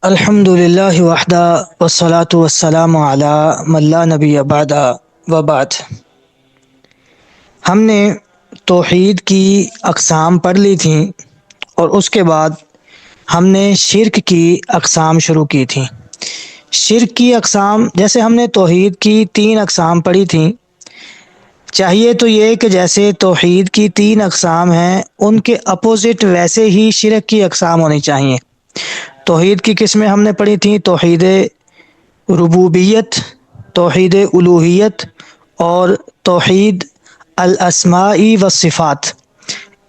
الحمد للہ وحدہ والصلاة والسلام علی من لا نبی بعد وبعد۔ ہم نے توحید کی اقسام پڑھ لی تھیں اور اس کے بعد ہم نے شرک کی اقسام شروع کی تھیں۔ شرک کی اقسام جیسے ہم نے توحید کی 3 اقسام پڑھی تھیں، چاہیے تو یہ کہ جیسے توحید کی 3 اقسام ہیں ان کے اپوزٹ ویسے ہی شرک کی اقسام ہونی چاہیے۔ توحید کی قسمیں ہم نے پڑھی تھیں: توحید ربوبیت، توحید الوہیت اور توحید الاسماء والصفات۔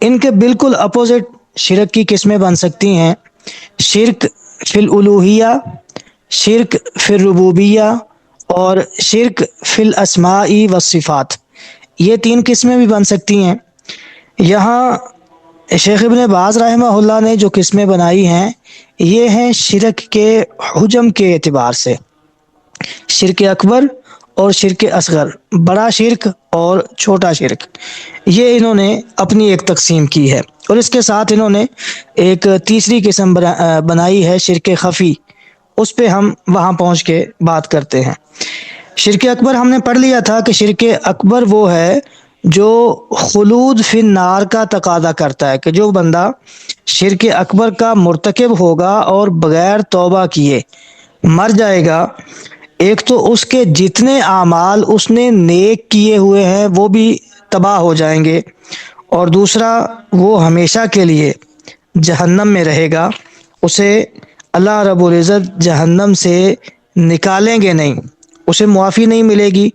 ان کے بالکل اپوزٹ شرک کی قسمیں بن سکتی ہیں: شرک فی الالوہیہ، شرک فی الربوبیہ اور شرک فی الاسماء والصفات۔ یہ 3 قسمیں بھی بن سکتی ہیں۔ یہاں شیخ ابن باز رحمہ اللہ نے جو قسمیں بنائی ہیں یہ ہیں شرک کے حجم کے اعتبار سے: شرک اکبر اور شرک اصغر، بڑا شرک اور چھوٹا شرک۔ یہ انہوں نے اپنی ایک تقسیم کی ہے، اور اس کے ساتھ انہوں نے ایک تیسری قسم بنائی ہے شرک خفی۔ اس پہ ہم وہاں پہنچ کے بات کرتے ہیں۔ شرک اکبر ہم نے پڑھ لیا تھا کہ شرک اکبر وہ ہے جو خلود فی النار کا تقاضا کرتا ہے، کہ جو بندہ شرک اکبر کا مرتکب ہوگا اور بغیر توبہ کیے مر جائے گا، ایک تو اس کے جتنے اعمال اس نے نیک کیے ہوئے ہیں وہ بھی تباہ ہو جائیں گے، اور دوسرا وہ ہمیشہ کے لیے جہنم میں رہے گا۔ اسے اللہ رب العزت جہنم سے نکالیں گے نہیں، اسے معافی نہیں ملے گی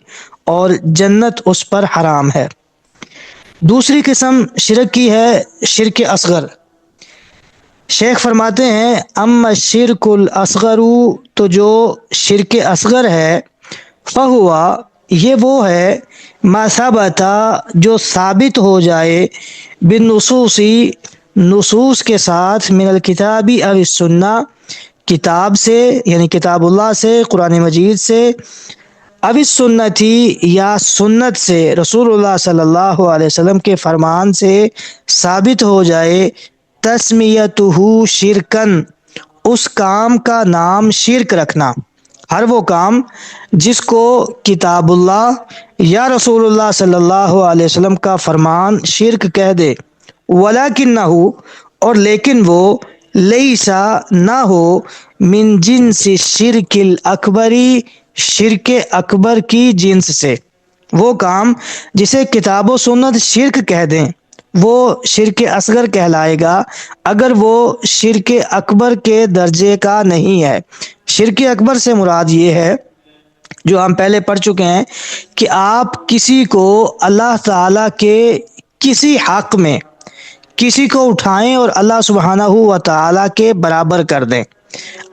اور جنت اس پر حرام ہے۔ دوسری قسم شرک کی ہے شرک اصغر۔ شیخ فرماتے ہیں: اما الشرک الاصغر، تو جو شرک اصغر ہے، فہوا، یہ وہ ہے، ما ثبت، جو ثابت ہو جائے، بالنصوص، نصوص کے ساتھ، من الکتاب او السنہ، کتاب سے یعنی کتاب اللہ سے، قرآن مجید سے، او السنتی، یا سنت سے، رسول اللہ صلی اللہ علیہ وسلم کے فرمان سے ثابت ہو جائے، تسمیتہ شرکن، اس کام کا نام شرک رکھنا۔ ہر وہ کام جس کو کتاب اللہ یا رسول اللہ صلی اللہ علیہ وسلم کا فرمان شرک کہہ دے، ولیکنہ، اور لیکن وہ، لیسا، نہ ہو، من جنس شرک الاکبری، شرک اکبر کی جنس سے۔ وہ کام جسے کتاب و سنت شرک کہہ دیں وہ شرک اصغر کہلائے گا، اگر وہ شرک اکبر کے درجے کا نہیں ہے۔ شرک اکبر سے مراد یہ ہے جو ہم پہلے پڑھ چکے ہیں کہ آپ کسی کو اللہ تعالیٰ کے کسی حق میں کسی کو اٹھائیں اور اللہ سبحانہ و تعالیٰ کے برابر کر دیں۔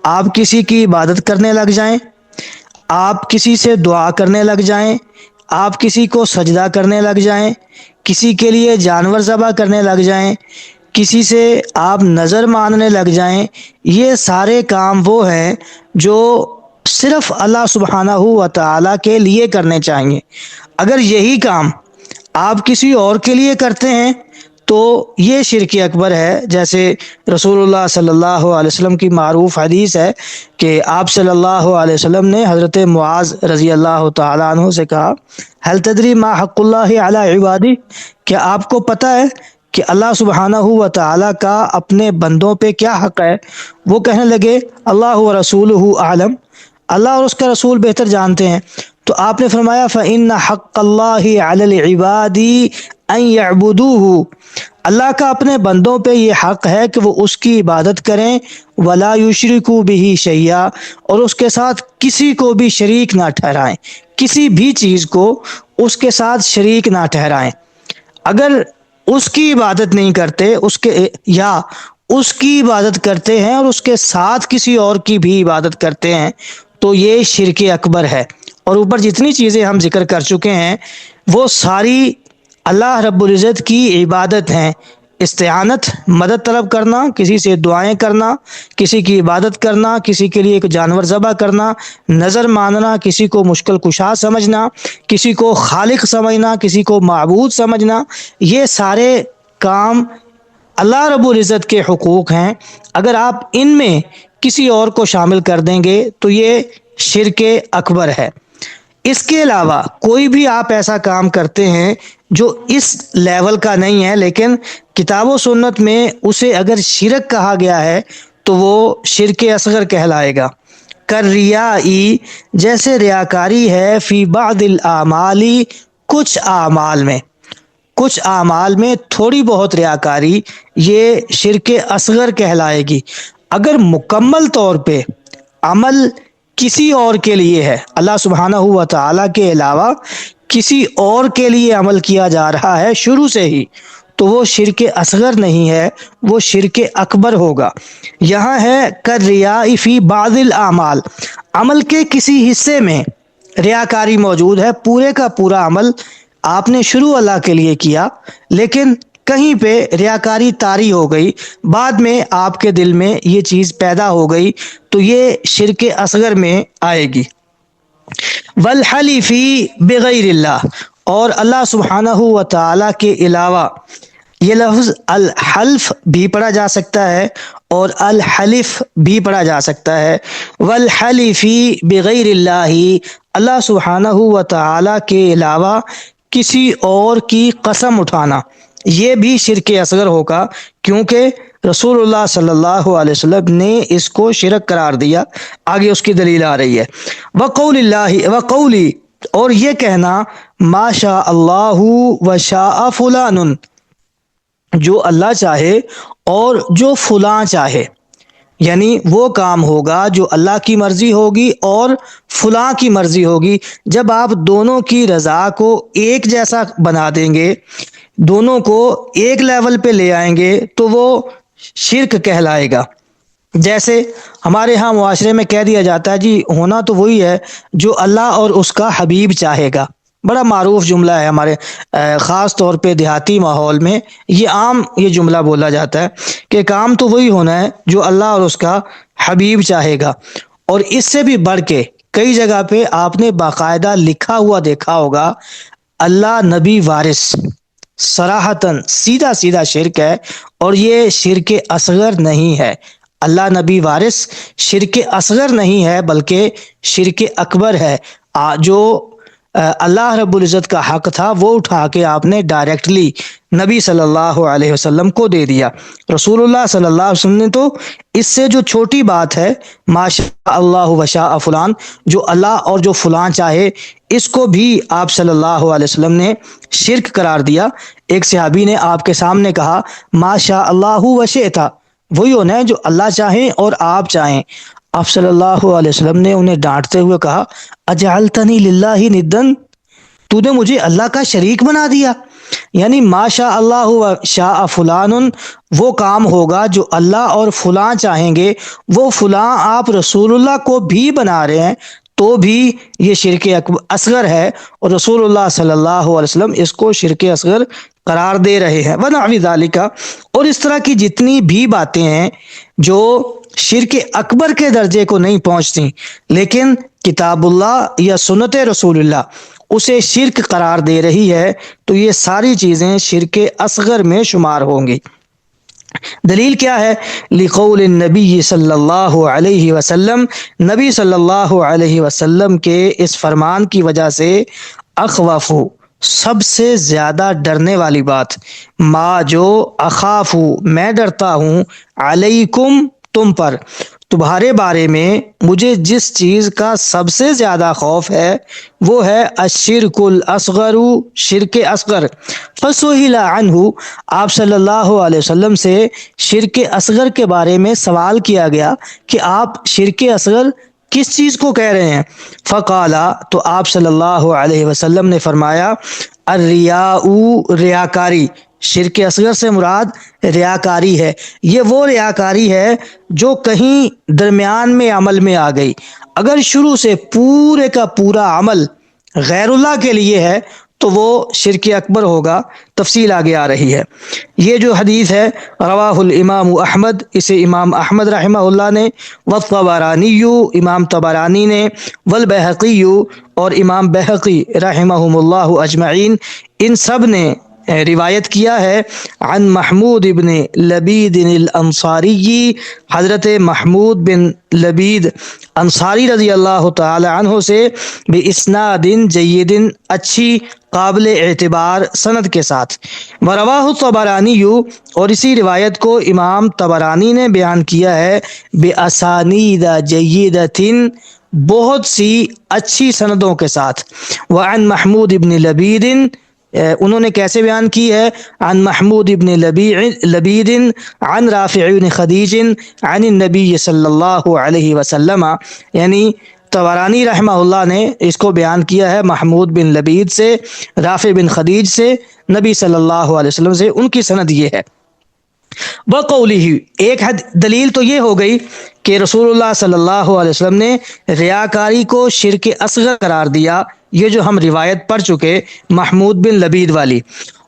آپ کسی کی عبادت کرنے لگ جائیں، آپ کسی سے دعا کرنے لگ جائیں، آپ کسی کو سجدہ کرنے لگ جائیں، کسی کے لیے جانور ذبح کرنے لگ جائیں، کسی سے آپ نظر ماننے لگ جائیں، یہ سارے کام وہ ہیں جو صرف اللہ سبحانہ و تعالیٰ کے لیے کرنے چاہیے۔ اگر یہی کام آپ کسی اور کے لیے کرتے ہیں تو یہ شرک اکبر ہے۔ جیسے رسول اللہ صلی اللہ علیہ وسلم کی معروف حدیث ہے کہ آپ صلی اللہ علیہ وسلم نے حضرت معاذ رضی اللہ تعالیٰ عنہ سے کہا: هل تدری ما حق اللہ علی عبادی، کیا آپ کو پتہ ہے کہ اللہ سبحانہ و تعالیٰ کا اپنے بندوں پہ کیا حق ہے؟ وہ کہنے لگے: اللہ و رسولہ اعلم، اللہ اور اس کا رسول بہتر جانتے ہیں۔ تو آپ نے فرمایا: فإن حق اللہ علی العباد ان یعبدوہ، اللہ کا اپنے بندوں پہ یہ حق ہے کہ وہ اس کی عبادت کریں، ولا یشرکوا بہ شیئا، اور اس کے ساتھ کسی کو بھی شریک نہ ٹھہرائیں، کسی بھی چیز کو اس کے ساتھ شریک نہ ٹھہرائیں۔ اگر اس کی عبادت نہیں کرتے، یا اس کی عبادت کرتے ہیں اور اس کے ساتھ کسی اور کی بھی عبادت کرتے ہیں تو یہ شرک اکبر ہے۔ اور اوپر جتنی چیزیں ہم ذکر کر چکے ہیں وہ ساری اللہ رب العزت کی عبادت ہیں: استعانت، مدد طلب کرنا، کسی سے دعائیں کرنا، کسی کی عبادت کرنا، کسی کے لیے ایک جانور ذبح کرنا، نظر ماننا، کسی کو مشکل کشا سمجھنا، کسی کو خالق سمجھنا، کسی کو معبود سمجھنا، یہ سارے کام اللہ رب العزت کے حقوق ہیں۔ اگر آپ ان میں کسی اور کو شامل کر دیں گے تو یہ شرک اکبر ہے۔ اس کے علاوہ کوئی بھی آپ ایسا کام کرتے ہیں جو اس لیول کا نہیں ہے لیکن کتاب و سنت میں اسے اگر شرک کہا گیا ہے تو وہ شرک اصغر کہلائے گا۔ کر ریائی، جیسے ریاکاری ہے، فی بعض الاعمال، کچھ اعمال میں، کچھ اعمال میں تھوڑی بہت ریاکاری، یہ شرک اصغر کہلائے گی۔ اگر مکمل طور پہ عمل کسی اور کے لیے ہے، اللہ سبحانہ و تعالی کے علاوہ کسی اور کے لیے عمل کیا جا رہا ہے شروع سے ہی، تو وہ شرک اصغر نہیں ہے، وہ شرک اکبر ہوگا۔ یہاں ہے کر ریاء فی بعض الاعمال، عمل کے کسی حصے میں ریاکاری موجود ہے، پورے کا پورا عمل آپ نے شروع اللہ کے لیے کیا لیکن کہیں پہ ریاکاری طاری ہو گئی، بعد میں آپ کے دل میں یہ چیز پیدا ہو گئی، تو یہ شرک اصغر میں آئے گی۔ والحلفی بغیر اللہ، اور اللہ سبحانہ و تعالی کے علاوہ، یہ لفظ الحلف بھی پڑھا جا سکتا ہے اور الحلف بھی پڑھا جا سکتا ہے۔ والحلفی بغیر اللہ، اللہ سبحانہ و تعالی کے علاوہ کسی اور کی قسم اٹھانا، یہ بھی شرک اصغر ہوگا، کیونکہ رسول اللہ صلی اللہ علیہ وسلم نے اس کو شرک قرار دیا۔ آگے اس کی دلیل آ رہی ہے، وقول اللہ وقولی، اور یہ کہنا ما شاء اللہ و شاء فلان، جو اللہ چاہے اور جو فلاں چاہے، یعنی وہ کام ہوگا جو اللہ کی مرضی ہوگی اور فلاں کی مرضی ہوگی۔ جب آپ دونوں کی رضا کو ایک جیسا بنا دیں گے، دونوں کو ایک لیول پہ لے آئیں گے، تو وہ شرک کہلائے گا۔ جیسے ہمارے ہاں معاشرے میں کہہ دیا جاتا ہے جی ہونا تو وہی ہے جو اللہ اور اس کا حبیب چاہے گا، بڑا معروف جملہ ہے ہمارے خاص طور پہ دیہاتی ماحول میں یہ عام یہ جملہ بولا جاتا ہے کہ کام تو وہی ہونا ہے جو اللہ اور اس کا حبیب چاہے گا۔ اور اس سے بھی بڑھ کے کئی جگہ پہ آپ نے باقاعدہ لکھا ہوا دیکھا ہوگا اللہ نبی وارث، صراحتاً سیدھا سیدھا شرک ہے، اور یہ شرک اصغر نہیں ہے۔ اللہ نبی وارث شرک اصغر نہیں ہے بلکہ شرک اکبر ہے۔ جو اللہ رب العزت کا حق تھا وہ اٹھا کے آپ نے ڈائریکٹلی نبی صلی اللہ علیہ وسلم کو دے دیا۔ رسول اللہ صلی اللہ علیہ وسلم نے تو اس سے جو چھوٹی بات ہے ما شاء اللہ و شاء فلان، جو اللہ اور جو فلاں چاہے، اس کو بھی آپ صلی اللہ علیہ وسلم نے شرک قرار دیا۔ ایک صحابی نے آپ کے سامنے کہا ما شاء اللہ و شئت، وہی ہونا ہے جو اللہ چاہیں اور آپ چاہیں۔ آپ صلی اللہ علیہ وسلم نے انہیں ڈانٹتے ہوئے کہا اجعلتنی للہ ندن، تو نے مجھے اللہ کا شریک بنا دیا۔ یعنی ما شاء اللہ و شاء فلان، وہ کام ہوگا جو اللہ اور فلاں چاہیں گے، وہ فلاں آپ رسول اللہ کو بھی بنا رہے ہیں تو بھی یہ شرک اصغر ہے، اور رسول اللہ صلی اللہ علیہ وسلم اس کو شرک اصغر قرار دے رہے ہیں۔ وَنَحْوِ ذَلِكَ، اور اس طرح کی جتنی بھی باتیں ہیں جو شرک اکبر کے درجے کو نہیں پہنچتی لیکن کتاب اللہ یا سنت رسول اللہ اسے شرک قرار دے رہی ہے، تو یہ ساری چیزیں شرک اصغر میں شمار ہوں گی۔ دلیل کیا ہے؟ لقول النبی صلی اللہ علیہ وسلم، نبی صلی اللہ علیہ وسلم کے اس فرمان کی وجہ سے، اخوف، سب سے زیادہ ڈرنے والی بات، ما جو، اخاف، میں ڈرتا ہوں، علیکم، تم پر، تمہارے بارے میں مجھے جس چیز کا سب سے زیادہ خوف ہے وہ ہے الشرک الاصغر، شرک اصغر۔ فسئل عنہ، آپ صلی اللہ علیہ وسلم سے شرک اصغر کے بارے میں سوال کیا گیا کہ آپ شرک اصغر کس چیز کو کہہ رہے ہیں؟ فقالا، تو آپ صلی اللہ علیہ وسلم نے فرمایا الریاء، ریاکاری، شرک اصغر سے مراد ریاکاری ہے۔ یہ وہ ریاکاری ہے جو کہیں درمیان میں عمل میں آ گئی، اگر شروع سے پورے کا پورا عمل غیر اللہ کے لیے ہے تو وہ شرک اکبر ہوگا۔ تفصیل آگے آ رہی ہے۔ یہ جو حدیث ہے رواہ الامام احمد، اسے امام احمد رحمہ اللہ نے، والطبرانی، امام طبرانی نے، والبیہقی، اور امام بیہقی رحمہم اللہ اجمعین، ان سب نے روایت کیا ہے عن محمود ابن لبید الانصاری، حضرت محمود بن لبید انصاری رضی اللہ تعالی عنہ سے، باسناد جید، اچھی قابل اعتبار سند کے ساتھ، ورواہ الطبرانی، اور اسی روایت کو امام طبرانی نے بیان کیا ہے، باسانید جیدۃ، بہت سی اچھی سندوں کے ساتھ، وعن محمود ابن لبید، انہوں نے کیسے بیان کی ہے، عن محمود ابن لبید عن رافع بن خدیج عن النبی صلی اللہ علیہ وسلم، یعنی طبرانی رحمہ اللہ نے اس کو بیان کیا ہے محمود بن لبید سے، رافع بن خدیج سے، نبی صلی اللہ علیہ وسلم سے، ان کی سند یہ ہے۔ بقولہ، ایک دلیل تو یہ ہو گئی کہ رسول اللہ صلی اللہ علیہ وسلم نے ریاکاری کو شرک اصغر قرار دیا، یہ جو ہم روایت پڑھ چکے محمود بن لبید والی،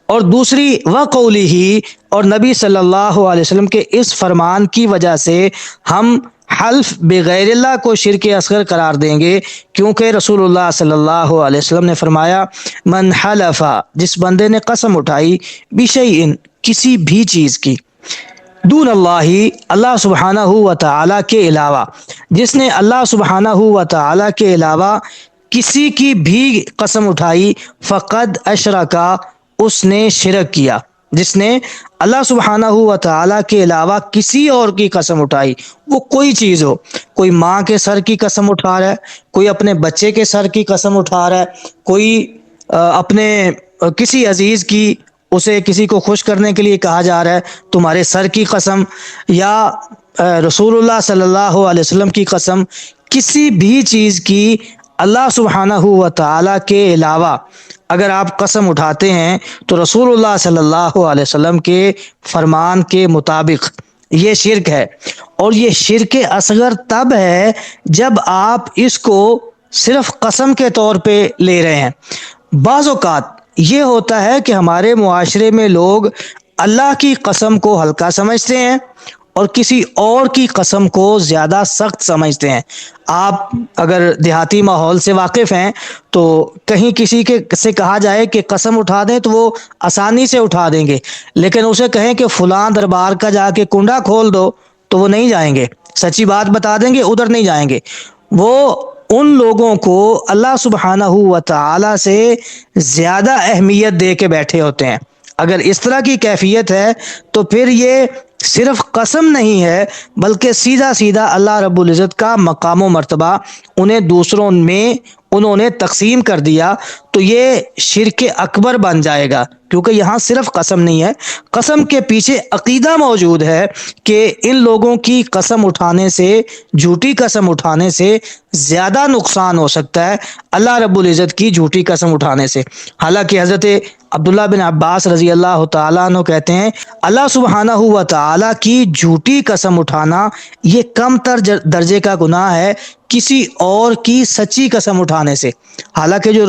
اور دوسری وقولہ، اور نبی صلی اللہ علیہ وسلم کے اس فرمان کی وجہ سے ہم حلف بغیر اللہ کو شرک اصغر قرار دیں گے، کیونکہ رسول اللہ صلی اللہ علیہ وسلم نے فرمایا، من حلف، جس بندے نے قسم اٹھائی، بشیء، کسی بھی چیز کی، دون اللہ، اللہ سبحانہ و تعالی کے علاوہ، جس نے اللہ سبحانہ و تعالی کے علاوہ کسی کی بھی قسم اٹھائی، فقد اشرکا، اس نے شرک کیا، جس نے اللہ سبحانہ و تعالی کے علاوہ کسی اور کی قسم اٹھائی، وہ کوئی چیز ہو، کوئی ماں کے سر کی قسم اٹھا رہا ہے، کوئی اپنے بچے کے سر کی قسم اٹھا رہا ہے، کوئی اپنے کسی عزیز کی، اسے کسی کو خوش کرنے کے لیے کہا جا رہا ہے تمہارے سر کی قسم، یا رسول اللہ صلی اللہ علیہ وسلم کی قسم، کسی بھی چیز کی اللہ سبحانہ و تعالی کے علاوہ اگر آپ قسم اٹھاتے ہیں تو رسول اللہ صلی اللہ علیہ وسلم کے فرمان کے مطابق یہ شرک ہے، اور یہ شرک اصغر تب ہے جب آپ اس کو صرف قسم کے طور پہ لے رہے ہیں۔ بعض اوقات یہ ہوتا ہے کہ ہمارے معاشرے میں لوگ اللہ کی قسم کو ہلکا سمجھتے ہیں اور کسی اور کی قسم کو زیادہ سخت سمجھتے ہیں۔ آپ اگر دیہاتی ماحول سے واقف ہیں تو کہیں کسی کے سے کہا جائے کہ قسم اٹھا دیں تو وہ آسانی سے اٹھا دیں گے، لیکن اسے کہیں کہ فلاں دربار کا جا کے کنڈا کھول دو تو وہ نہیں جائیں گے، سچی بات بتا دیں گے، ادھر نہیں جائیں گے۔ وہ ان لوگوں کو اللہ سبحانہ و تعالی سے زیادہ اہمیت دے کے بیٹھے ہوتے ہیں۔ اگر اس طرح کی کیفیت ہے تو پھر یہ صرف قسم نہیں ہے، بلکہ سیدھا سیدھا اللہ رب العزت کا مقام و مرتبہ انہیں دوسروں میں انہوں نے تقسیم کر دیا، تو یہ شرک اکبر بن جائے گا، کیونکہ یہاں صرف قسم نہیں ہے، قسم کے پیچھے عقیدہ موجود ہے کہ ان لوگوں کی قسم اٹھانے سے، جھوٹی قسم اٹھانے سے زیادہ نقصان ہو سکتا ہے اللہ رب العزت کی جھوٹی قسم اٹھانے سے۔ حالانکہ حضرت عبداللہ بن عباس رضی اللہ تعالیٰ عنہ کہتے ہیں، اللہ سبحانہ و تعالیٰ کی جھوٹی قسم اٹھانا یہ کم تر درجے کا گناہ ہے کسی اور کی سچی قسم اٹھانے سے۔ حالانکہ جو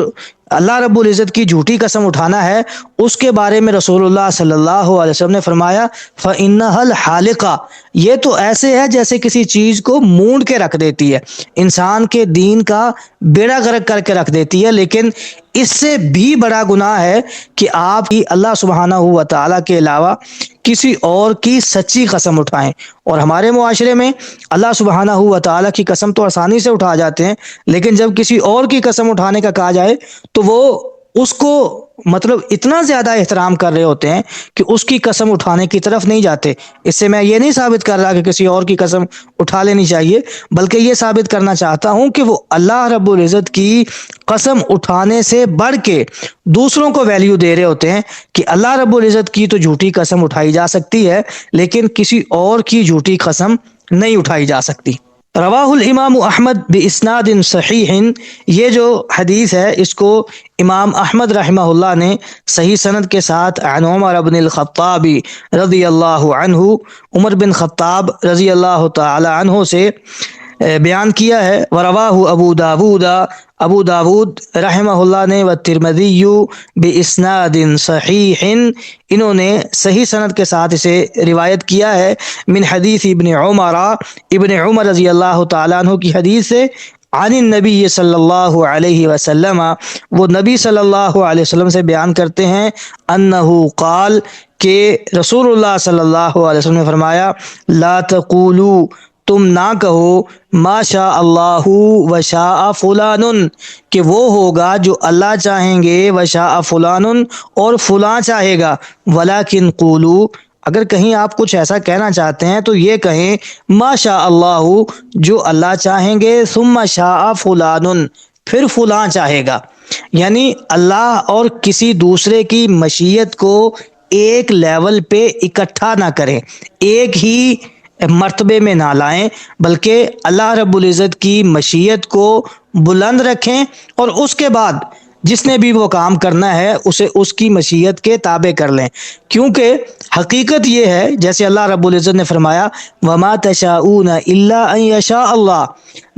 اللہ رب العزت کی جھوٹی قسم اٹھانا ہے اس کے بارے میں رسول اللہ صلی اللہ علیہ وسلم نے فرمایا، فَإِنَّهَا الْحَالِقَةُ، یہ تو ایسے ہے جیسے کسی چیز کو مونڈ کے رکھ دیتی ہے، انسان کے دین کا بیڑا غرق کر کے رکھ دیتی ہے۔ لیکن اس سے بھی بڑا گناہ ہے کہ آپ اللہ سبحانہ و تعالیٰ کے علاوہ کسی اور کی سچی قسم اٹھائیں، اور ہمارے معاشرے میں اللہ سبحانہ و تعالیٰ کی قسم تو آسانی سے اٹھا جاتے ہیں، لیکن جب کسی اور کی قسم اٹھانے کا کہا جائے تو وہ اس کو مطلب اتنا زیادہ احترام کر رہے ہوتے ہیں کہ اس کی قسم اٹھانے کی طرف نہیں جاتے۔ اس سے میں یہ نہیں ثابت کر رہا کہ کسی اور کی قسم اٹھا لینی چاہیے، بلکہ یہ ثابت کرنا چاہتا ہوں کہ وہ اللہ رب العزت کی قسم اٹھانے سے بڑھ کے دوسروں کو ویلیو دے رہے ہوتے ہیں کہ اللہ رب العزت کی تو جھوٹی قسم اٹھائی جا سکتی ہے لیکن کسی اور کی جھوٹی قسم نہیں اٹھائی جا سکتی۔ رواہ الامام احمد باسناد صحیح، یہ جو حدیث ہے اس کو امام احمد رحمہ اللہ نے صحیح سند کے ساتھ عن عمر بن الخطاب رضی اللہ عنہ، عمر بن خطاب رضی اللہ تعالی عنہ سے بیان کیا ہے۔ ورواہ ابو داود، ابو داود رحمہ اللہ نے، والترمذی باسناد صحیح، انہوں نے صحیح سند کے ساتھ اسے روایت کیا ہے، من حدیث ابن عمر، ابن عمر رضی اللہ تعالیٰ عنہ کی حدیث سے، عن النبی صلی اللہ علیہ وسلم، وہ نبی صلی اللہ علیہ وسلم سے بیان کرتے ہیں، انہو قال، کہ رسول اللہ صلی اللہ علیہ وسلم نے فرمایا، لا تقولوا، تم نہ کہو، ما شاء اللہ و شاء فلان، کہ وہ ہوگا جو اللہ چاہیں گے، و شاء فلان، اور فلاں چاہے گا، ولیکن قولوا، اگر کہیں آپ کچھ ایسا کہنا چاہتے ہیں تو یہ کہیں، ما شاء اللہ، جو اللہ چاہیں گے، ثم شاء فلان، پھر فلاں چاہے گا، یعنی اللہ اور کسی دوسرے کی مشیت کو ایک لیول پہ اکٹھا نہ کریں، ایک ہی مرتبے میں نہ لائیں، بلکہ اللہ رب العزت کی مشیت کو بلند رکھیں، اور اس کے بعد جس نے بھی وہ کام کرنا ہے اسے اس کی مشیت کے تابع کر لیں، کیونکہ حقیقت یہ ہے جیسے اللہ رب العزت نے فرمایا، وما تشاءون الا ان یشاء اللہ،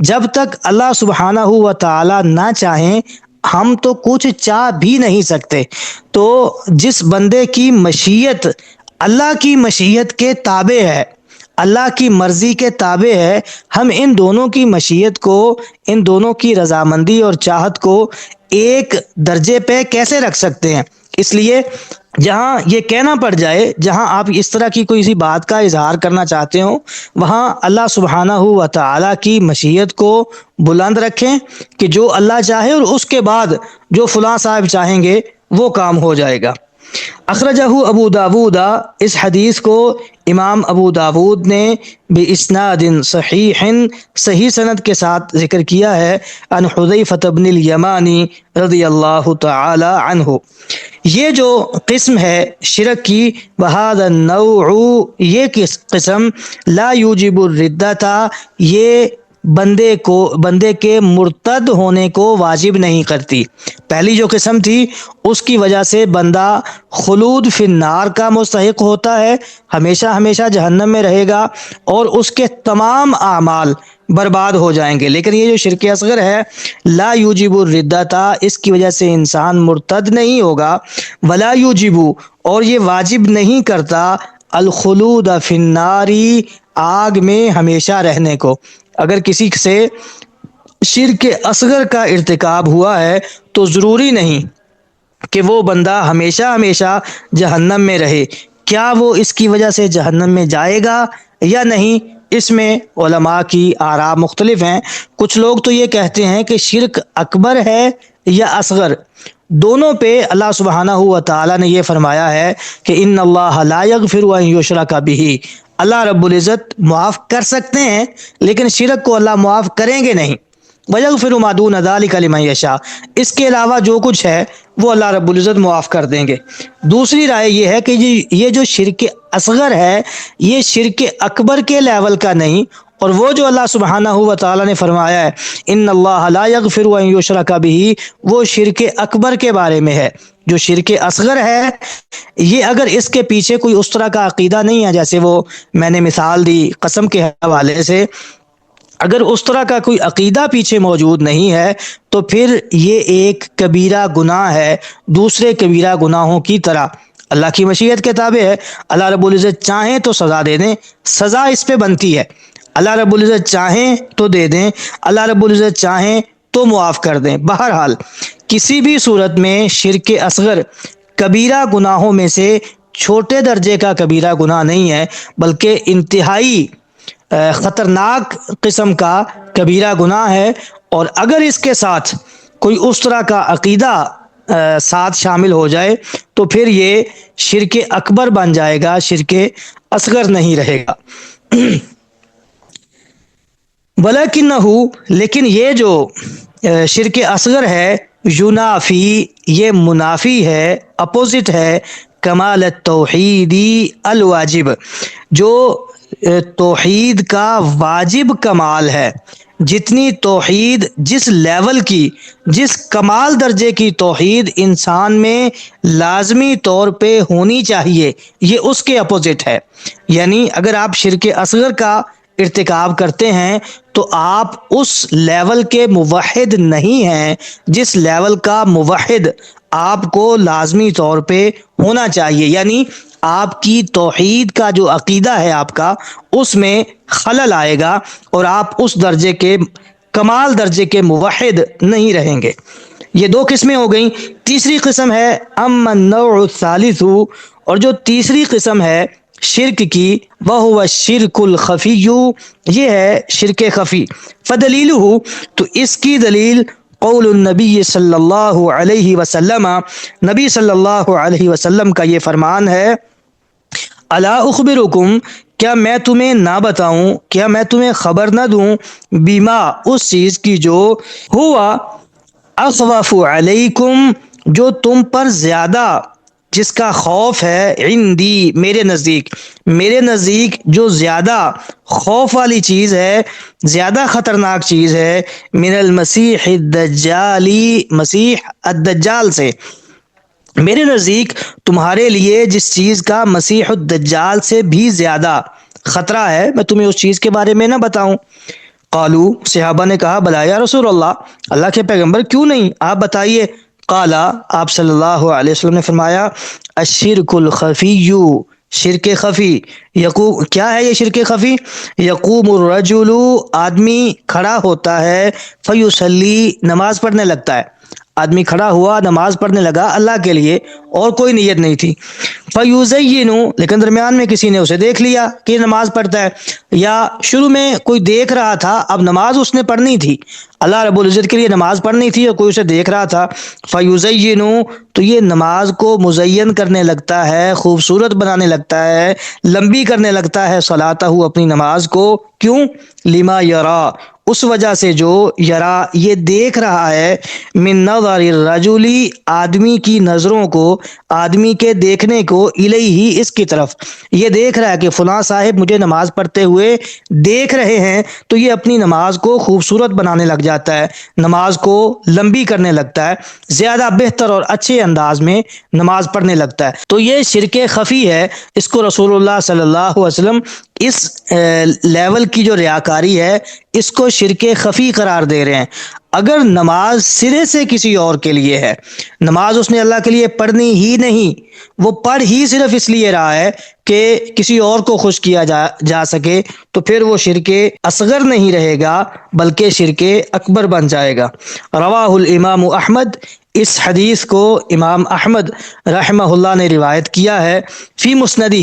جب تک اللہ سبحانہ و تعالی نہ چاہیں ہم تو کچھ چاہ بھی نہیں سکتے۔ تو جس بندے کی مشیت اللہ کی مشیت کے تابع ہے، اللہ کی مرضی کے تابع ہے، ہم ان دونوں کی مشیت کو، ان دونوں کی رضامندی اور چاہت کو ایک درجے پہ کیسے رکھ سکتے ہیں؟ اس لیے جہاں یہ کہنا پڑ جائے، جہاں آپ اس طرح کی کوئی سی بات کا اظہار کرنا چاہتے ہو، وہاں اللہ سبحانہ و تعالی کی مشیت کو بلند رکھیں کہ جو اللہ چاہے اور اس کے بعد جو فلاں صاحب چاہیں گے وہ کام ہو جائے گا۔ اخرجہ ابو داود، اس حدیث کو امام ابو داود نے باسناد صحیح، صحیح سند کے ساتھ ذکر کیا ہے، عن حذیفہ بن الیمانی رضی اللہ تعالی عنہ۔ یہ جو قسم ہے شرک کی، وہذا النوع، یہ قسم، لا یوجب الردۃ، یہ بندے کے مرتد ہونے کو واجب نہیں کرتی۔ پہلی جو قسم تھی اس کی وجہ سے بندہ خلود فی النار کا مستحق ہوتا ہے، ہمیشہ ہمیشہ جہنم میں رہے گا اور اس کے تمام اعمال برباد ہو جائیں گے۔ لیکن یہ جو شرک اصغر ہے، لا یوجب الردۃ، اس کی وجہ سے انسان مرتد نہیں ہوگا، ولا یوجب، اور یہ واجب نہیں کرتا، الخلود فی النار، آگ میں ہمیشہ رہنے کو۔ اگر کسی سے شرک اصغر کا ارتکاب ہوا ہے تو ضروری نہیں کہ وہ بندہ ہمیشہ ہمیشہ جہنم میں رہے، کیا وہ اس کی وجہ سے جہنم میں جائے گا یا نہیں، اس میں علماء کی آراء مختلف ہیں۔ کچھ لوگ تو یہ کہتے ہیں کہ شرک اکبر ہے یا اصغر، دونوں پہ اللہ سبحانہ و تعالی نے یہ فرمایا ہے کہ ان اللہ لا یغفر ان یشرک بہ، اللہ رب العزت معاف کر سکتے ہیں لیکن شرک کو اللہ معاف کریں گے نہیں، وَيَغْفِرُ مَا دُونَ ذَلِكَ لِمَن يَشَاءُ، اس کے علاوہ جو کچھ ہے وہ اللہ رب العزت معاف کر دیں گے۔ دوسری رائے یہ ہے کہ یہ جو شرک اصغر ہے یہ شرک اکبر کے لیول کا نہیں، اور وہ جو اللہ سبحانہ و تعالی نے فرمایا ہے ان اللہ لا یغفر ان یشرک بہ، وہ شرک اکبر کے بارے میں ہے۔ جو شرک اصغر ہے یہ اگر اس کے پیچھے کوئی اس طرح کا عقیدہ نہیں ہے، جیسے وہ میں نے مثال دی قسم کے حوالے سے، اگر اس طرح کا کوئی عقیدہ پیچھے موجود نہیں ہے تو پھر یہ ایک کبیرہ گناہ ہے، دوسرے کبیرہ گناہوں کی طرح، اللہ کی مشیت کے تابع ہے۔ اللہ رب العزت چاہیں تو سزا دے دیں، سزا اس پہ بنتی ہے، اللہ رب العزت چاہیں تو دے دیں، اللہ رب العزت چاہیں تو معاف کر دیں۔ بہرحال کسی بھی صورت میں شرک اصغر کبیرہ گناہوں میں سے چھوٹے درجے کا کبیرہ گناہ نہیں ہے، بلکہ انتہائی خطرناک قسم کا کبیرہ گناہ ہے، اور اگر اس کے ساتھ کوئی اس طرح کا عقیدہ ساتھ شامل ہو جائے تو پھر یہ شرک اکبر بن جائے گا، شرک اصغر نہیں رہے گا۔ ولیکنہ، لیکن یہ جو شرک اصغر ہے، ینافی، یہ منافی ہے، اپوزٹ ہے، کمال التوحیدی الواجب، جو توحید کا واجب کمال ہے۔ جتنی توحید، جس لیول کی، جس کمال درجے کی توحید انسان میں لازمی طور پہ ہونی چاہیے، یہ اس کے اپوزٹ ہے۔ یعنی اگر آپ شرک اصغر کا ارتکاب کرتے ہیں تو آپ اس لیول کے موحد نہیں ہیں جس لیول کا موحد آپ کو لازمی طور پہ ہونا چاہیے، یعنی آپ کی توحید کا جو عقیدہ ہے آپ کا، اس میں خلل آئے گا اور آپ اس درجے کے کمال درجے کے موحد نہیں رہیں گے۔ یہ دو قسمیں ہو گئیں۔ تیسری قسم ہے اما النوع الثالث، اور جو تیسری قسم ہے شرک کی، وہو الشرک الخفی، یہ ہے شرک خفی۔ فدلیلہ، تو اس کی دلیل قول النبی صلی اللہ علیہ وسلم، نبی صلی اللہ علیہ وسلم کا یہ فرمان ہے، الا اخبرکم، کیا میں تمہیں نہ بتاؤں، کیا میں تمہیں خبر نہ دوں، بیما، اس چیز کی جو ہوا اخوف علیکم، جو تم پر زیادہ، جس کا خوف ہے، عندی، میرے نزدیک، میرے نزدیک جو زیادہ خوف والی چیز ہے، زیادہ خطرناک چیز ہے، من المسیح الدجالی، مسیح الدجال سے، میرے نزدیک تمہارے لیے جس چیز کا مسیح الدجال سے بھی زیادہ خطرہ ہے، میں تمہیں اس چیز کے بارے میں نہ بتاؤں۔ قالو، صحابہ نے کہا، بلا یا رسول اللہ، اللہ کے پیغمبر کیوں نہیں، آپ بتائیے۔ قالا، آپ صلی اللہ علیہ وسلم نے فرمایا، الشرک الخفی، شرک خفی، کیا ہے یہ شرک خفی؟ یقوم الرجل، آدمی کھڑا ہوتا ہے، فیصلی، نماز پڑھنے لگتا ہے، آدمی کھڑا ہوا، نماز پڑھنے لگا اللہ کے لیے، اور کوئی نیت نہیں تھی، فیزین، لیکن درمیان میں کسی نے اسے دیکھ لیا کہ یہ نماز پڑھتا ہے، یا شروع میں کوئی دیکھ رہا تھا، اب نماز اس نے پڑھنی تھی، اللہ رب العزت کے لیے نماز پڑھنی تھی اور کوئی اسے دیکھ رہا تھا، فیزین، تو یہ نماز کو مزین کرنے لگتا ہے، خوبصورت بنانے لگتا ہے، لمبی کرنے لگتا ہے صلاتہ، اپنی نماز کو، کیوں؟ لما یرا، اس وجہ سے جو یرا، یہ دیکھ رہا ہے، من نظر الرجل، آدمی کی نظروں کو، آدمی کے دیکھنے کو، الیہ، اس کی طرف، یہ دیکھ رہا ہے کہ فلاں صاحب مجھے نماز پڑھتے ہوئے دیکھ رہے ہیں، تو یہ اپنی نماز کو خوبصورت بنانے لگ جاتا ہے، نماز کو لمبی کرنے لگتا ہے، زیادہ بہتر اور اچھے انداز میں نماز پڑھنے لگتا ہے، تو یہ شرک خفی ہے۔ اس کو رسول اللہ صلی اللہ علیہ وسلم اس لیول کی جو ریاکاری ہے، اس کو شرک خفی قرار دے رہے ہیں۔ اگر نماز سرے سے کسی اور کے لیے ہے، نماز اس نے اللہ کے لیے پڑھنی ہی نہیں، وہ پڑھ ہی صرف اس لیے رہا ہے کہ کسی اور کو خوش کیا جا سکے، تو پھر وہ شرک اصغر نہیں رہے گا بلکہ شرک اکبر بن جائے گا۔ رواہ الامام احمد، اس حدیث کو امام احمد رحمہ اللہ نے روایت کیا ہے، فی مسندہ،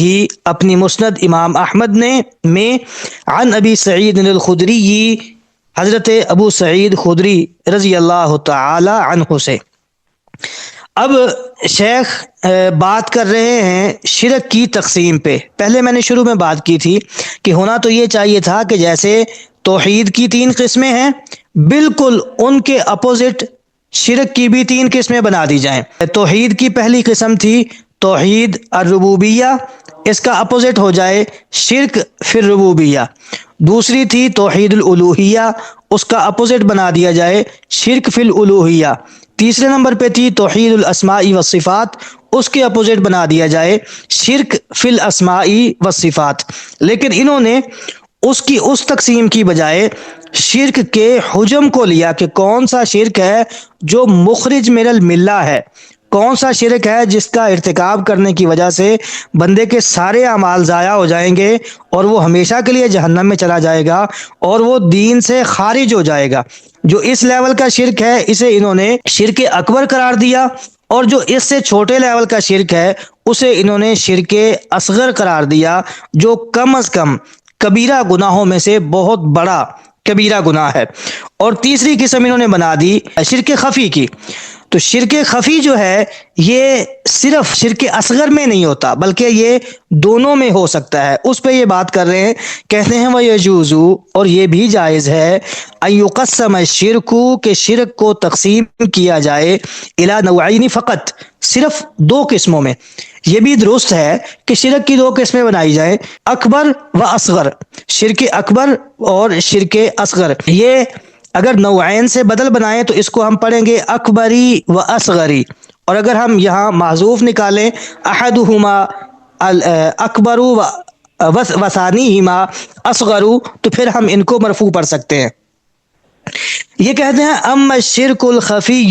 اپنی مسند امام احمد نے میں، عن ابی سعید الخدری، حضرت ابو سعید خدری رضی اللہ تعالی عنہ سے۔ اب شیخ بات کر رہے ہیں شرک کی تقسیم پہ۔ پہلے میں نے شروع میں بات کی تھی کہ ہونا تو یہ چاہیے تھا کہ جیسے توحید کی 3 قسمیں ہیں، بالکل ان کے اپوزٹ شرک کی بھی 3 قسمیں بنا دی جائیں۔ توحید کی پہلی قسم تھی توحید الربوبیہ، اس کا اپوزٹ ہو جائے شرک فی الربوبیہ۔ دوسری تھی توحید الالوہیہ، اس کا اپوزٹ بنا دیا جائے شرک فی الالوہیہ۔ تیسرے نمبر پہ تھی توحید الاسماء والصفات، اس کے اپوزٹ بنا دیا جائے شرک فی الاسماء والصفات۔ لیکن انہوں نے اس تقسیم کی بجائے شرک کے حجم کو لیا کہ کون سا شرک ہے جو مخرج من الملہ ہے، کون سا شرک ہے جس کا ارتکاب کرنے کی وجہ سے بندے کے سارے اعمال ضائع ہو جائیں گے اور وہ ہمیشہ کے لیے جہنم میں چلا جائے گا اور وہ دین سے خارج ہو جائے گا۔ جو اس لیول کا شرک ہے اسے انہوں نے شرک اکبر قرار دیا، اور جو اس سے چھوٹے لیول کا شرک ہے اسے انہوں نے شرک اصغر قرار دیا، جو کم از کم کبیرہ گناہوں میں سے بہت بڑا کبیرہ گناہ ہے۔ اور تیسری قسم انہوں نے بنا دی شرک خفی کی۔ تو شرک خفی جو ہے یہ صرف شرک اصغر میں نہیں ہوتا بلکہ یہ دونوں میں ہو سکتا ہے، اس پہ یہ بات کر رہے ہیں۔ کہتے ہیں وَيَجُوزُ، اور یہ بھی جائز ہے، أَن يُقَسَّمَ الشِّرْكُ، کہ شرک کو تقسیم کیا جائے، إِلَى نَوْعَيْنِ فقط، صرف 2 قسموں میں۔ یہ بھی درست ہے کہ شرک کی 2 قسمیں بنائی جائیں، اکبر و اصغر، شرک اکبر اور شرک اصغر۔ یہ اگر نوعین سے بدل بنائیں تو اس کو ہم پڑھیں گے اکبری و اصغری، اور اگر ہم یہاں محذوف نکالیں احدہما اکبر و ثانیہما اصغر، تو پھر ہم ان کو مرفوع پڑھ سکتے ہیں۔ یہ کہتے ہیں اما الشرک الخفی،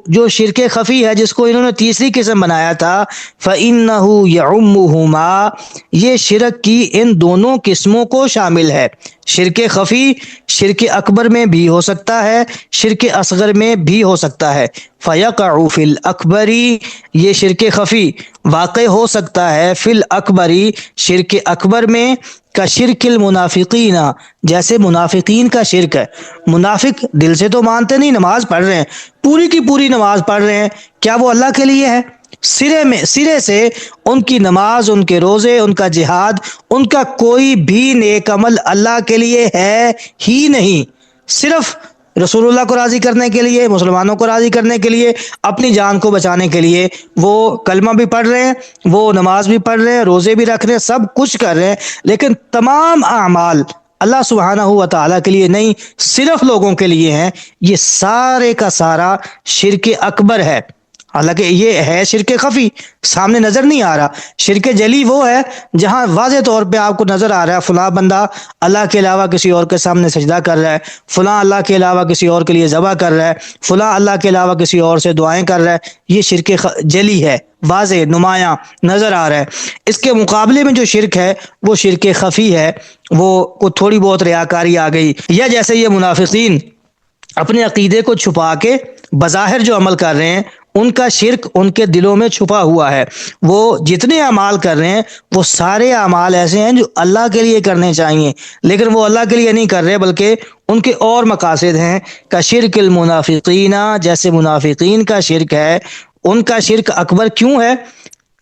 جو شرک خفی ہے جس کو انہوں نے تیسری قسم بنایا تھا، فإنہ یعمہما، یہ شرک کی ان دونوں قسموں کو شامل ہے، شرک خفی شرک اکبر میں بھی ہو سکتا ہے، شرک اصغر میں بھی ہو سکتا ہے۔ فَيَقَعُ فِي الْأَكْبَرِ، یہ شرک خفی واقع ہو سکتا ہے فی الاکبری شرک اکبر میں، کا شرک المنافقین، جیسے منافقین کا شرک ہے۔ منافق دل سے تو مانتے نہیں، نماز پڑھ رہے ہیں، پوری کی پوری نماز پڑھ رہے ہیں، کیا وہ اللہ کے لیے ہے؟ سرے سے ان کی نماز، ان کے روزے، ان کا جہاد، ان کا کوئی بھی نیک عمل اللہ کے لیے ہے ہی نہیں، صرف رسول اللہ کو راضی کرنے کے لیے، مسلمانوں کو راضی کرنے کے لیے، اپنی جان کو بچانے کے لیے وہ کلمہ بھی پڑھ رہے ہیں، وہ نماز بھی پڑھ رہے ہیں، روزے بھی رکھ رہے ہیں، سب کچھ کر رہے ہیں، لیکن تمام اعمال اللہ سبحانہ و تعالیٰ کے لیے نہیں، صرف لوگوں کے لیے ہیں۔ یہ سارے کا سارا شرک اکبر ہے، حالانکہ یہ ہے شرک خفی، سامنے نظر نہیں آ رہا۔ شرک جلی وہ ہے جہاں واضح طور پہ آپ کو نظر آ رہا ہے فلاں بندہ اللہ کے علاوہ کسی اور کے سامنے سجدہ کر رہا ہے، فلاں اللہ کے علاوہ کسی اور کے لیے ذبح کر رہا ہے، فلاں اللہ کے علاوہ کسی اور سے دعائیں کر رہا ہے، یہ شرک جلی ہے، واضح نمایاں نظر آ رہا ہے۔ اس کے مقابلے میں جو شرک ہے وہ شرک خفی ہے، وہ کو تھوڑی بہت ریاکاری آ گئی، یا جیسے یہ منافقین اپنے عقیدے کو چھپا کے بظاہر جو عمل کر رہے ہیں، ان کا شرک ان کے دلوں میں چھپا ہوا ہے۔ وہ جتنے اعمال کر رہے ہیں وہ سارے اعمال ایسے ہیں جو اللہ کے لیے کرنے چاہیے، لیکن وہ اللہ کے لیے نہیں کر رہے، بلکہ ان کے اور مقاصد ہیں۔ کا شرک المنافقین، جیسے منافقین کا شرک ہے، ان کا شرک اکبر کیوں ہے؟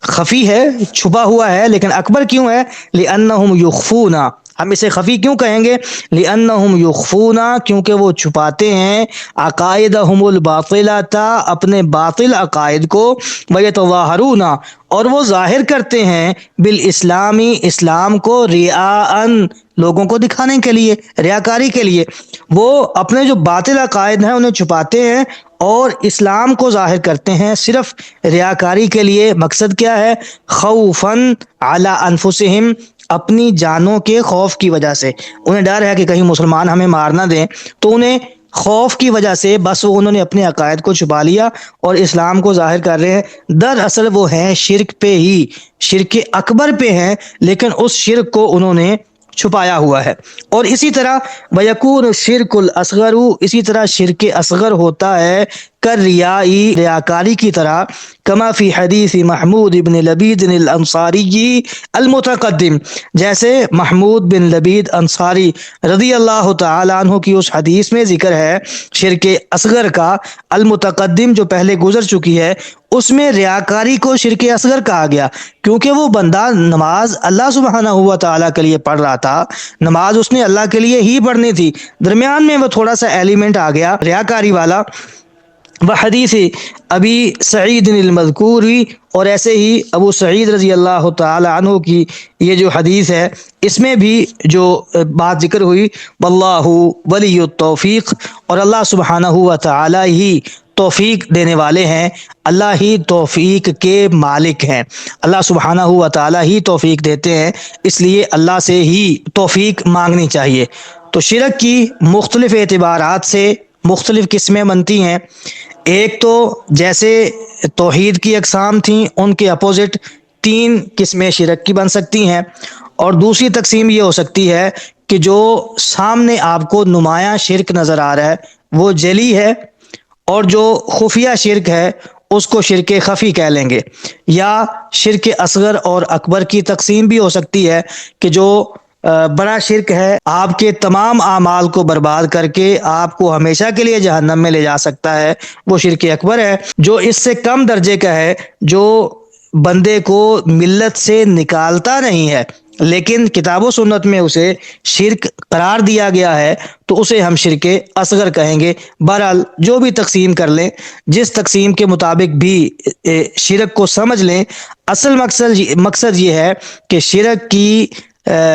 خفی ہے، چھپا ہوا ہے، لیکن اکبر کیوں ہے؟ لِأَنَّهُمْ يُخْفُونَ، ہم اسے خفی کیوں کہیں گے؟ لِأَنَّهُمْ يُخْفُونَ، کیونکہ وہ چھپاتے ہیں عقائدہم الباطلۃ، اپنے باطل عقائد کو، وَيَتَظَاهَرُونَ، اور وہ ظاہر کرتے ہیں بالاسلامی، اسلام کو، رِیاءً، لوگوں کو دکھانے کے لیے، ریاکاری کے لیے۔ وہ اپنے جو باطل عقائد ہیں انہیں چھپاتے ہیں اور اسلام کو ظاہر کرتے ہیں صرف ریاکاری کے لیے۔ مقصد کیا ہے؟ خوفاً علی انفسہم، اپنی جانوں کے خوف کی وجہ سے، انہیں ڈر ہے کہ کہیں مسلمان ہمیں مار نہ دیں، تو انہیں خوف کی وجہ سے بس انہوں نے اپنے عقائد کو چھپا لیا اور اسلام کو ظاہر کر رہے ہیں۔ دراصل وہ ہیں شرک پہ ہی، شرک اکبر پہ ہیں، لیکن اس شرک کو انہوں نے چھپایا ہوا ہے۔ اور اسی طرح وَيَكُونُ الشِّرْكُ الْأَصْغَرُ، اسی طرح شرک اصغر ہوتا ہے کَالرِّیاءِ، ریاکاری کی طرح، کما فی حدیث محمود بن لبید الانصاری المتقدم، جیسے محمود بن لبید انصاری رضی اللہ تعالی عنہ کی اس حدیث میں ذکر ہے شرک اصغر کا، المتقدم جو پہلے گزر چکی ہے، اس میں ریاکاری کو شرک اصغر کہا گیا، کیونکہ وہ بندہ نماز اللہ سبحانہ ہوا تعالیٰ کے لیے پڑھ رہا تھا، نماز اس نے اللہ کے لیے ہی پڑھنی تھی، درمیان میں وہ تھوڑا سا ایلیمنٹ آ گیا ریاکاری والا۔ وہ حدیث ابی سعید المذکوری، اور ایسے ہی ابو سعید رضی اللہ تعالی عنہ کی یہ جو حدیث ہے، اس میں بھی جو بات ذکر ہوئی، واللہ ولی التوفیق، اور اللہ سبحانہ و تعالی ہی توفیق دینے والے ہیں، اللہ ہی توفیق کے مالک ہیں، اللہ سبحانہ و تعالی ہی توفیق دیتے ہیں، اس لیے اللہ سے ہی توفیق مانگنی چاہیے۔ تو شرک کی مختلف اعتبارات سے مختلف قسمیں بنتی ہیں۔ ایک تو جیسے توحید کی اقسام تھیں، ان کے اپوزٹ تین قسمیں شرک کی بن سکتی ہیں، اور دوسری تقسیم یہ ہو سکتی ہے کہ جو سامنے آپ کو نمایاں شرک نظر آ رہا ہے وہ جلی ہے، اور جو خفیہ شرک ہے اس کو شرک خفی کہہ لیں گے۔ یا شرک اصغر اور اکبر کی تقسیم بھی ہو سکتی ہے کہ جو بڑا شرک ہے، آپ کے تمام اعمال کو برباد کر کے آپ کو ہمیشہ کے لیے جہنم میں لے جا سکتا ہے، وہ شرک اکبر ہے۔ جو اس سے کم درجے کا ہے، جو بندے کو ملت سے نکالتا نہیں ہے لیکن کتاب و سنت میں اسے شرک قرار دیا گیا ہے، تو اسے ہم شرک اصغر کہیں گے۔ بہرحال جو بھی تقسیم کر لیں، جس تقسیم کے مطابق بھی شرک کو سمجھ لیں، اصل مقصد یہ ہے کہ شرک کی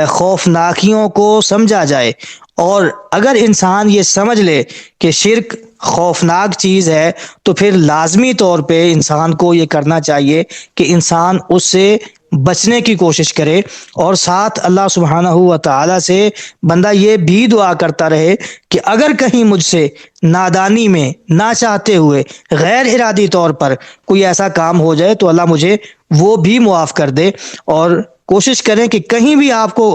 خوفناکیوں کو سمجھا جائے، اور اگر انسان یہ سمجھ لے کہ شرک خوفناک چیز ہے تو پھر لازمی طور پہ انسان کو یہ کرنا چاہیے کہ انسان اس سے بچنے کی کوشش کرے، اور ساتھ اللہ سبحانہ و تعالی سے بندہ یہ بھی دعا کرتا رہے کہ اگر کہیں مجھ سے نادانی میں، نہ چاہتے ہوئے، غیر ارادی طور پر کوئی ایسا کام ہو جائے تو اللہ مجھے وہ بھی معاف کر دے۔ اور کوشش کریں کہ کہیں بھی آپ کو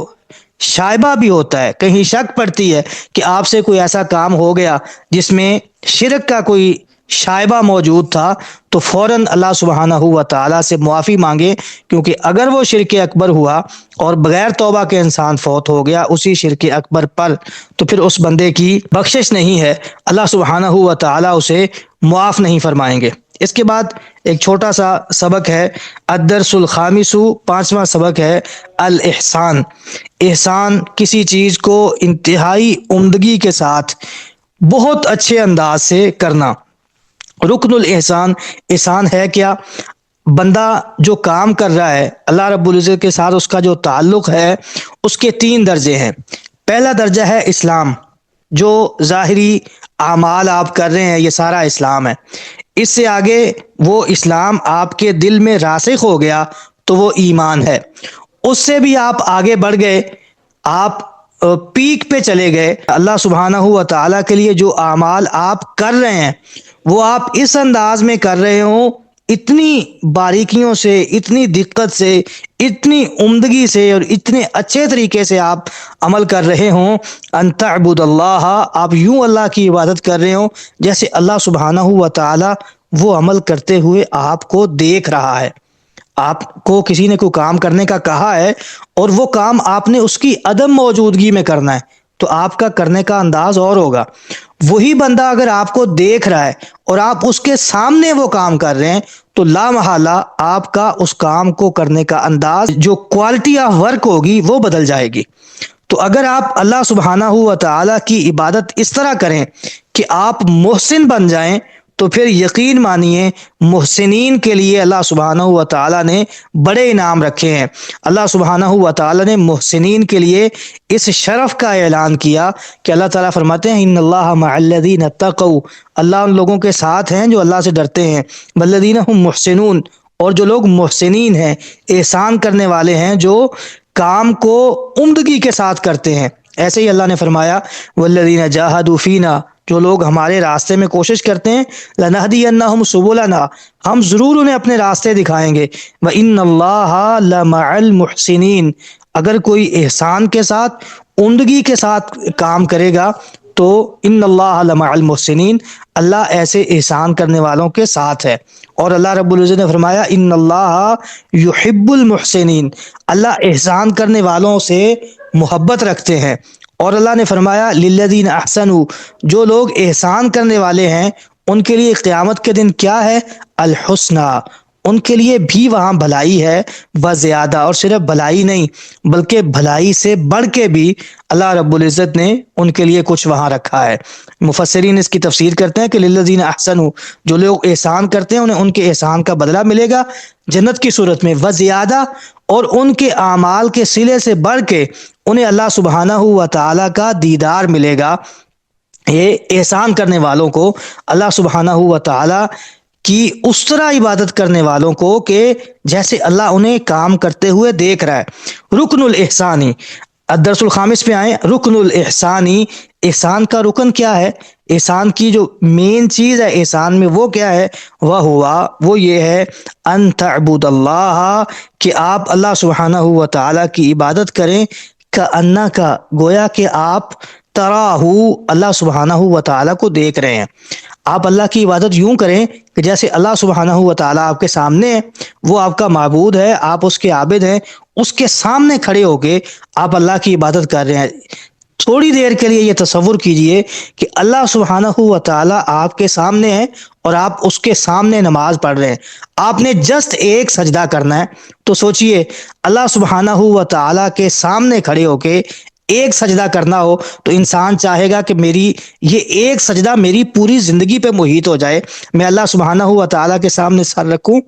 شائبہ بھی ہوتا ہے، کہیں شک پڑتی ہے کہ آپ سے کوئی ایسا کام ہو گیا جس میں شرک کا کوئی شائبہ موجود تھا، تو فوراً اللہ سبحانہ و تعالیٰ سے معافی مانگے، کیونکہ اگر وہ شرک اکبر ہوا اور بغیر توبہ کے انسان فوت ہو گیا اسی شرک اکبر پر، تو پھر اس بندے کی بخشش نہیں ہے، اللہ سبحانہ و تعالیٰ اسے معاف نہیں فرمائیں گے۔ اس کے بعد ایک چھوٹا سا سبق ہے، الدرس الخامس، پانچواں سبق ہے الاحسان۔ احسان کسی چیز کو انتہائی عمدگی کے ساتھ بہت اچھے انداز سے کرنا۔ رکن الاحسان، احسان ہے کیا؟ بندہ جو کام کر رہا ہے اللہ رب العزت کے ساتھ اس کا جو تعلق ہے، اس کے تین درجے ہیں۔ پہلا درجہ ہے اسلام، جو ظاہری اعمال آپ کر رہے ہیں یہ سارا اسلام ہے۔ اس سے آگے وہ اسلام آپ کے دل میں راسخ ہو گیا تو وہ ایمان ہے۔ اس سے بھی آپ آگے بڑھ گئے، آپ پیک پہ چلے گئے، اللہ سبحانہ و تعالیٰ کے لیے جو اعمال آپ کر رہے ہیں وہ آپ اس انداز میں کر رہے ہوں، اتنی باریکیوں سے، اتنی دقت سے، اتنی عمدگی سے اور اتنے اچھے طریقے سے آپ عمل کر رہے ہوں، ان تعبد اللہ، آپ یوں اللہ کی عبادت کر رہے ہوں جیسے اللہ سبحانہ و تعالی وہ عمل کرتے ہوئے آپ کو دیکھ رہا ہے۔ آپ کو کسی نے کوئی کام کرنے کا کہا ہے اور وہ کام آپ نے اس کی عدم موجودگی میں کرنا ہے، تو آپ کا کرنے کا انداز اور ہوگا۔ وہی بندہ اگر آپ کو دیکھ رہا ہے اور آپ اس کے سامنے وہ کام کر رہے ہیں تو لا محالہ آپ کا اس کام کو کرنے کا انداز، جو کوالٹی آف ورک ہوگی وہ بدل جائے گی۔ تو اگر آپ اللہ سبحانہ و تعالیٰ کی عبادت اس طرح کریں کہ آپ محسن بن جائیں، تو پھر یقین مانیے محسنین کے لیے اللہ سبحانہ و تعالیٰ نے بڑے انعام رکھے ہیں۔ اللہ سبحانہ و تعالیٰ نے محسنین کے لیے اس شرف کا اعلان کیا کہ اللہ تعالیٰ فرماتے ہیں ان اللہ مع الذین اتقوا، اللہ ان لوگوں کے ساتھ ہیں جو اللہ سے ڈرتے ہیں، والذین هم محسنون، اور جو لوگ محسنین ہیں، احسان کرنے والے ہیں، جو کام کو عمدگی کے ساتھ کرتے ہیں۔ ایسے ہی اللہ نے فرمایا والذین جاہدوا فینا، جو لوگ ہمارے راستے میں کوشش کرتے ہیں، لنہدینہم سبلنا، ہم ضرور انہیں اپنے راستے دکھائیں گے، وان اللہ لمع المحسنین، اگر کوئی احسان کے ساتھ، عمدگی کے ساتھ کام کرے گا تو ان اللہ لمع المحسنین، اللہ ایسے احسان کرنے والوں کے ساتھ ہے۔ اور اللہ رب العزت نے فرمایا ان اللہ یحب المحسنین، اللہ احسان کرنے والوں سے محبت رکھتے ہیں۔ اور اللہ نے فرمایا للذین احسنوا، جو لوگ احسان کرنے والے ہیں ان کے لیے قیامت کے دن کیا ہے؟ الحسنی، ان کے لیے بھی وہاں بھلائی ہے، بزیادہ، اور صرف بھلائی نہیں بلکہ بھلائی سے بڑھ کے بھی اللہ رب العزت نے ان کے لیے کچھ وہاں رکھا ہے۔ مفسرین اس کی تفسیر کرتے ہیں کہ للذین احسنوا، جو لوگ احسان کرتے ہیں انہیں ان کے احسان کا بدلہ ملے گا جنت کی صورت میں، وزیادہ، اور ان کے اعمال کے صلے سے بڑھ کے انہیں اللہ سبحانہ و تعالیٰ کا دیدار ملے گا۔ یہ احسان کرنے والوں کو اللہ سبحانہ و تعالیٰ کی اس طرح عبادت کرنے والوں کو کہ جیسے اللہ انہیں کام کرتے ہوئے دیکھ رہا ہے۔ رکن الاحسانی، الدرس الخامس پہ آئیں، رکن الاحسانی، احسان کا رکن کیا ہے؟ احسان کی جو مین چیز ہے احسان میں وہ کیا ہے؟ وہ یہ ہے ان تعبد اللہ، کہ آپ اللہ سبحانہ و تعالیٰ کی عبادت کریں، کا گویا کہ آپ تراہ، اللہ سبحانہ و تعالیٰ کو دیکھ رہے ہیں۔ آپ اللہ کی عبادت یوں کریں کہ جیسے اللہ سبحانہ و تعالیٰ آپ کے سامنے ہے، وہ آپ کا معبود ہے، آپ اس کے عابد ہیں، اس کے سامنے کھڑے ہو کے آپ اللہ کی عبادت کر رہے ہیں۔ تھوڑی دیر کے لیے یہ تصور کیجئے کہ اللہ سبحانہ و تعالیٰ آپ کے سامنے ہے اور آپ اس کے سامنے نماز پڑھ رہے ہیں، آپ نے جسٹ ایک سجدہ کرنا ہے، تو سوچئے اللہ سبحانہ و تعالیٰ کے سامنے کھڑے ہو کے ایک سجدہ کرنا ہو تو انسان چاہے گا کہ میری یہ ایک سجدہ میری پوری زندگی پہ محیط ہو جائے، میں اللہ سبحانہ و تعالیٰ کے سامنے سر رکھوں،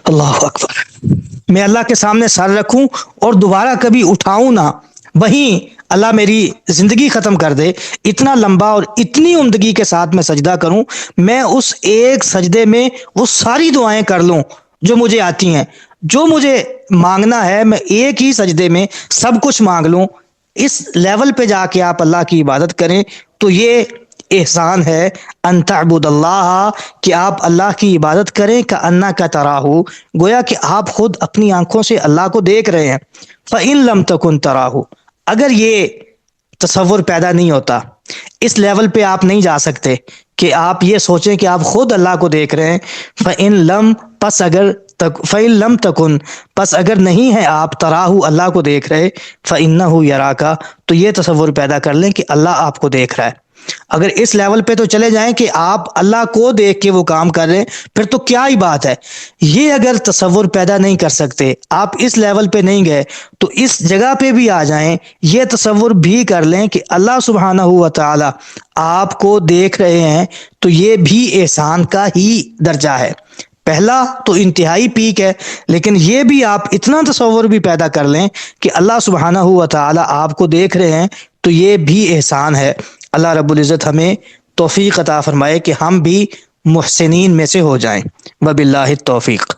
اللہ اکبر، میں اللہ کے سامنے سر رکھوں اور دوبارہ کبھی اٹھاؤں نہ، وہیں اللہ میری زندگی ختم کر دے، اتنا لمبا اور اتنی عمدگی کے ساتھ میں سجدہ کروں، میں اس ایک سجدے میں وہ ساری دعائیں کر لوں جو مجھے آتی ہیں، جو مجھے مانگنا ہے میں ایک ہی سجدے میں سب کچھ مانگ لوں۔ اس لیول پہ جا کے آپ اللہ کی عبادت کریں تو یہ احسان ہے ان تعبد اللہ، کہ آپ اللہ کی عبادت کریں، کأنک تراہ، گویا کہ آپ خود اپنی آنکھوں سے اللہ کو دیکھ رہے ہیں۔ فإن لم تکن تراہ، اگر یہ تصور پیدا نہیں ہوتا، اس لیول پہ آپ نہیں جا سکتے کہ آپ یہ سوچیں کہ آپ خود اللہ کو دیکھ رہے ہیں، فإن لم، پس اگر فإن لم تکن، پس اگر نہیں ہے آپ تراہ، اللہ کو دیکھ رہے، فإنہ یراک، تو یہ تصور پیدا کر لیں کہ اللہ آپ کو دیکھ رہا ہے۔ اگر اس لیول پہ تو چلے جائیں کہ آپ اللہ کو دیکھ کے وہ کام کر رہے ہیں، پھر تو کیا ہی بات ہے۔ یہ اگر تصور پیدا نہیں کر سکتے، آپ اس لیول پہ نہیں گئے، تو اس جگہ پہ بھی آ جائیں، یہ تصور بھی کر لیں کہ اللہ سبحانہ و تعالی آپ کو دیکھ رہے ہیں، تو یہ بھی احسان کا ہی درجہ ہے۔ پہلا تو انتہائی پیک ہے، لیکن یہ بھی آپ اتنا تصور بھی پیدا کر لیں کہ اللہ سبحانہ و تعالی آپ کو دیکھ رہے ہیں، تو یہ بھی احسان ہے۔ اللہ رب العزت ہمیں توفیق عطا فرمائے کہ ہم بھی محسنین میں سے ہو جائیں۔ وباللہ التوفیق۔